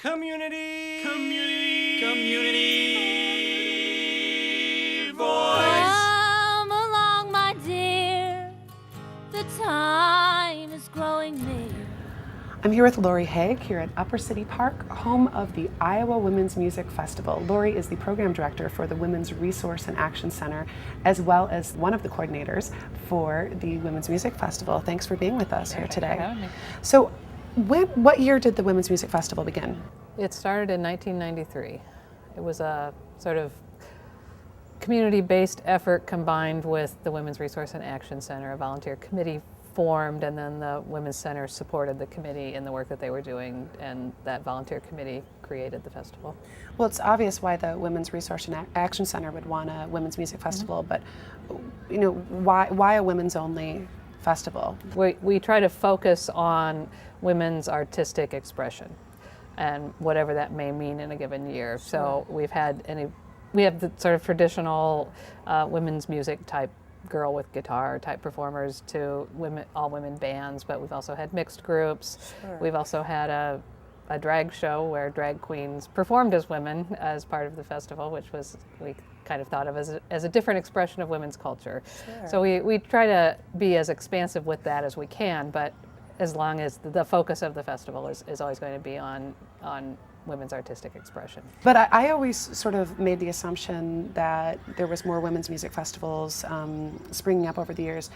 Community voice. Come along, my dear, the time is growing near. I'm here with Lori Haig here at Upper City Park, home of the Iowa Women's Music Festival. Lori is the program director for the Women's Resource and Action Center, as well as one of the coordinators for the Women's Music Festival. Thanks for being with us here today. Thanks for having me. So, what year did the Women's Music Festival begin? It started in 1993. It was a sort of community-based effort combined with the Women's Resource and Action Center. A volunteer committee formed, and then the Women's Center supported the committee in the work that they were doing, and that volunteer committee created the festival. Well, it's obvious why the Women's Resource and Action Center would want a Women's Music Festival, but why a women's-only festival? We try to focus on women's artistic expression, and whatever that may mean in a given year. So we have the sort of traditional women's music type girl with guitar type performers to all women bands, but we've also had mixed groups. Sure. We've also had a drag show where drag queens performed as women as part of the festival, which we kind of thought of as a different expression of women's culture. Sure. So we try to be as expansive with that as we can, but as long as the focus of the festival is always going to be on women's artistic expression. But I always sort of made the assumption that there was more women's music festivals springing up over the years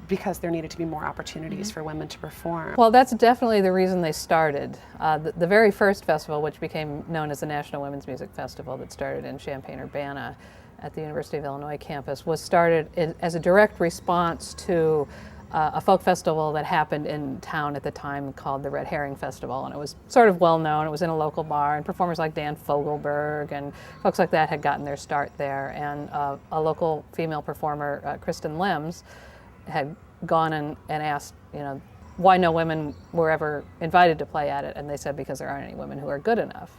because there needed to be more opportunities for women to perform. Well, that's definitely the reason they started. The very first festival, which became known as the National Women's Music Festival, that started in Champaign-Urbana at the University of Illinois campus, was started as a direct response to a folk festival that happened in town at the time called the Red Herring Festival, and it was sort of well known. It was in a local bar, and performers like Dan Fogelberg and folks like that had gotten their start there, and a local female performer, Kristen Lems, had gone and asked, why no women were ever invited to play at it, and they said because there aren't any women who are good enough.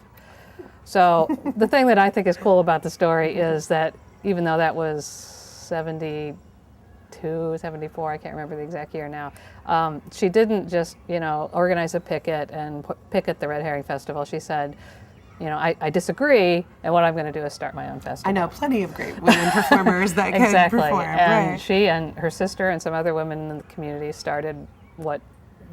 So the thing that I think is cool about the story is that even though that was 72, 74, I can't remember the exact year now, she didn't just, organize a picket and picket the Red Herring Festival. She said, I disagree, and what I'm going to do is start my own festival. I know plenty of great women performers that can exactly. perform. And right. she and her sister and some other women in the community started what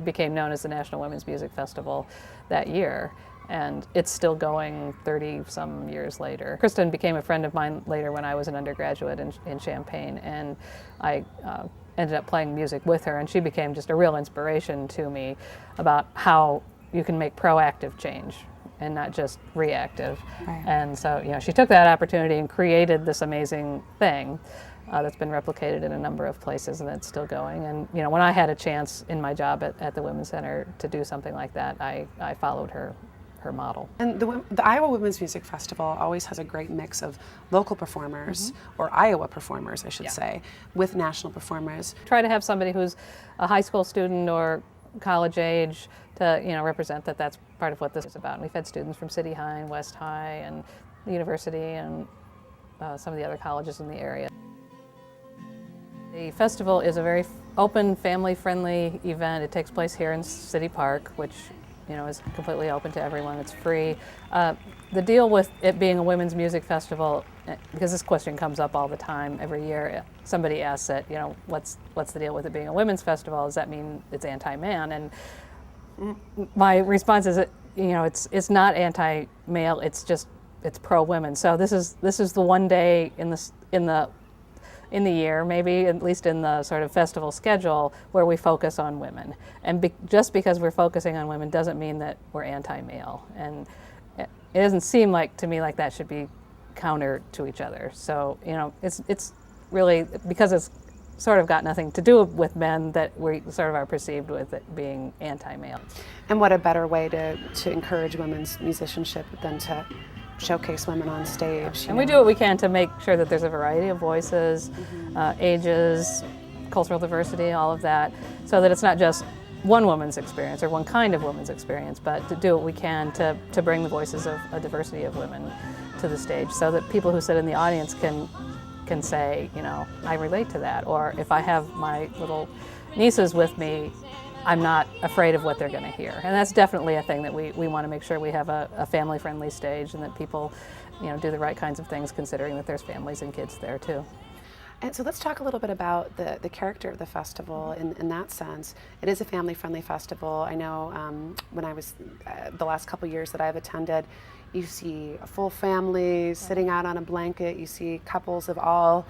became known as the National Women's Music Festival that year. And it's still going 30-some years later. Kristen became a friend of mine later when I was an undergraduate in Champaign, and I ended up playing music with her, and she became just a real inspiration to me about how you can make proactive change and not just reactive. Right. And so, she took that opportunity and created this amazing thing that's been replicated in a number of places, and that's still going. And, when I had a chance in my job at the Women's Center to do something like that, I followed her model. And the Iowa Women's Music Festival always has a great mix of local performers, or Iowa performers, I should say, with national performers. Try to have somebody who's a high school student or college age to represent that's part of what this is about. And we've had students from City High and West High and the university and some of the other colleges in the area. The festival is a very open, family-friendly event. It takes place here in City Park, which is completely open to everyone. It's free. The deal with it being a women's music festival, because this question comes up all the time every year, somebody asks it, what's the deal with it being a women's festival? Does that mean it's anti-man? And my response is, it's not anti-male. It's pro-women. So this is the one day in the year, maybe at least in the sort of festival schedule, where we focus on women. And just because we're focusing on women doesn't mean that we're anti-male. And it doesn't seem to me like that should be counter to each other. So, it's really, because it's sort of got nothing to do with men, that we sort of are perceived with it being anti-male. And what a better way to encourage women's musicianship than to showcase women on stage. And we do what we can to make sure that there's a variety of voices, ages, cultural diversity, all of that, so that it's not just one woman's experience or one kind of woman's experience, but to do what we can to bring the voices of a diversity of women to the stage, so that people who sit in the audience can say, I relate to that. Or if I have my little nieces with me, I'm not afraid of what they're going to hear. And that's definitely a thing that we want to make sure we have a family-friendly stage, and that people, do the right kinds of things, considering that there's families and kids there too. And so let's talk a little bit about the character of the festival in that sense. It is a family-friendly festival. I know when I was, the last couple years that I've attended, you see a full families sitting out on a blanket. You see couples of all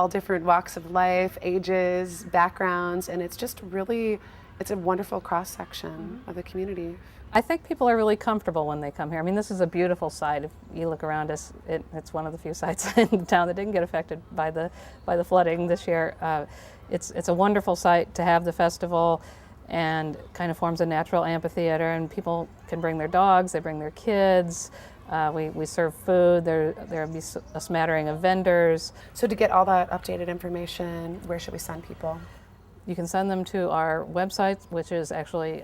different walks of life, ages, backgrounds, and it's just really, it's a wonderful cross-section of the community. I think people are really comfortable when they come here. I mean, this is a beautiful site. If you look around us, it's one of the few sites in town that didn't get affected by the flooding this year. It's a wonderful site to have the festival, and kind of forms a natural amphitheater, and people can bring their dogs, they bring their kids. We serve food. There'll be a smattering of vendors. So to get all that updated information, where should we send people? You can send them to our website, which is actually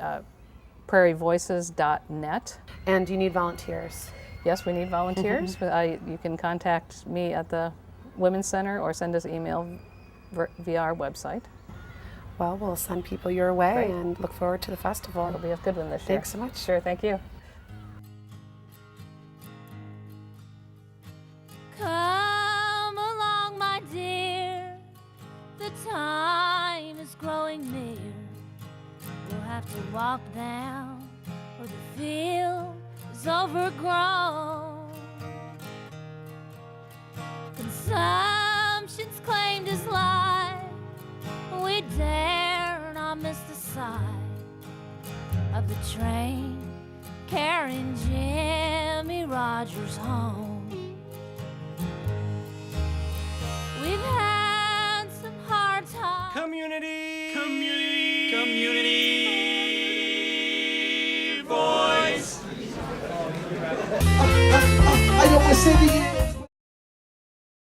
prairievoices.net. And do you need volunteers? Yes, we need volunteers. You can contact me at the Women's Center or send us email via our website. Well, we'll send people your way. Great. And look forward to the festival. It'll be a good one this year. Thanks so much. Sure, thank you. Come along, my dear, the time is growing near. We'll have to walk down where the field is overgrown. Consumption's claimed his life. We dare not miss the sight of the train carrying Jimmy Rogers home. We've had some hard times. Community voice. I always say